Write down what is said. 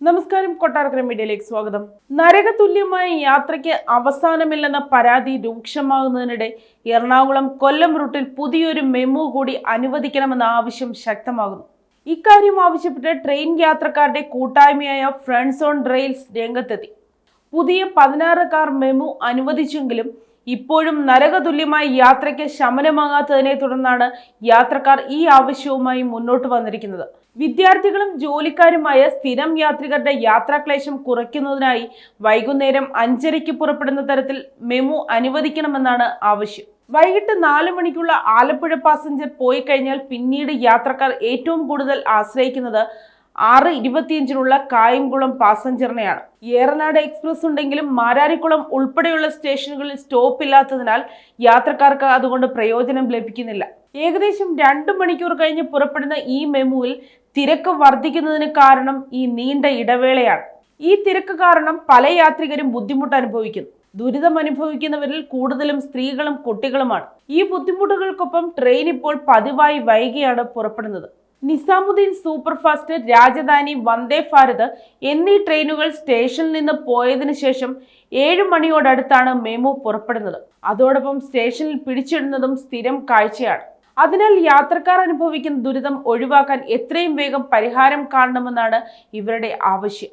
നമസ്കാരം, കൊട്ടാരക്കര മീഡിയയിലേക്ക് സ്വാഗതം. നരകതുല്യമായ യാത്രയ്ക്ക് അവസാനമില്ലെന്ന പരാതി രൂക്ഷമാകുന്നതിനിടെ എറണാകുളം കൊല്ലം റൂട്ടിൽ പുതിയൊരു മെമു കൂടി അനുവദിക്കണമെന്ന ആവശ്യം ശക്തമാകുന്നു. ഇക്കാര്യം ആവശ്യപ്പെട്ട് ട്രെയിൻ യാത്രക്കാരുടെ കൂട്ടായ്മയായ ഫ്രണ്ട്സ് ഓൺ റെയിൽസ് രംഗത്തെത്തി. പുതിയ 16 കാർ മെമു അനുവദിച്ചെങ്കിലും ഇപ്പോഴും നരകതുല്യമായ യാത്രയ്ക്ക് ശമനമാകാത്തതിനെ തുടർന്നാണ് യാത്രക്കാർ ഈ ആവശ്യവുമായി മുന്നോട്ട് വന്നിരിക്കുന്നത്. വിദ്യാർത്ഥികളും ജോലിക്കാരുമായ സ്ഥിരം യാത്രികരുടെ യാത്രാക്ലേശം കുറയ്ക്കുന്നതിനായി വൈകുന്നേരം 5:30 പുറപ്പെടുന്ന തരത്തിൽ മെമു അനുവദിക്കണമെന്നാണ് ആവശ്യം. വൈകിട്ട് 4 മണിക്കുള്ള ആലപ്പുഴ പാസഞ്ചർ പോയി കഴിഞ്ഞാൽ പിന്നീട് യാത്രക്കാർ ഏറ്റവും കൂടുതൽ ആശ്രയിക്കുന്നത് 6:25 കായംകുളം പാസഞ്ചറിനെയാണ്. ഏറനാട് എക്സ്പ്രസ് ഉണ്ടെങ്കിലും മാരാരിക്കുളം ഉൾപ്പെടെയുള്ള സ്റ്റേഷനുകളിൽ സ്റ്റോപ്പ് ഇല്ലാത്തതിനാൽ യാത്രക്കാർക്ക് അതുകൊണ്ട് പ്രയോജനം ലഭിക്കുന്നില്ല. ഏകദേശം 2 മണിക്കൂർ കഴിഞ്ഞ് പുറപ്പെടുന്ന ഈ മെമുവിൽ തിരക്ക് വർദ്ധിക്കുന്നതിന് കാരണം ഈ നീണ്ട ഇടവേളയാണ്. ഈ തിരക്ക് കാരണം പല യാത്രികരും ബുദ്ധിമുട്ട് അനുഭവിക്കുന്നു. ദുരിതം അനുഭവിക്കുന്നവരിൽ കൂടുതലും സ്ത്രീകളും കുട്ടികളുമാണ്. ഈ ബുദ്ധിമുട്ടുകൾക്കൊപ്പം ട്രെയിൻ ഇപ്പോൾ പതിവായി വൈകിയാണ് പുറപ്പെടുന്നത്. നിസാമുദ്ദീൻ സൂപ്പർഫാസ്റ്റ്, രാജധാനി, വന്ദേ ഭാരത് എന്നീ ട്രെയിനുകൾ സ്റ്റേഷനിൽ നിന്ന് പോയതിനു ശേഷം 7 മണിയോടടുത്താണ് മെമു പുറപ്പെടുന്നത്. അതോടൊപ്പം സ്റ്റേഷനിൽ പിടിച്ചിടുന്നതും സ്ഥിരം കാഴ്ചയാണ്. അതിനാൽ യാത്രക്കാർ അനുഭവിക്കുന്ന ദുരിതം ഒഴിവാക്കാൻ എത്രയും വേഗം പരിഹാരം കാണണമെന്നാണ് ഇവരുടെ ആവശ്യം.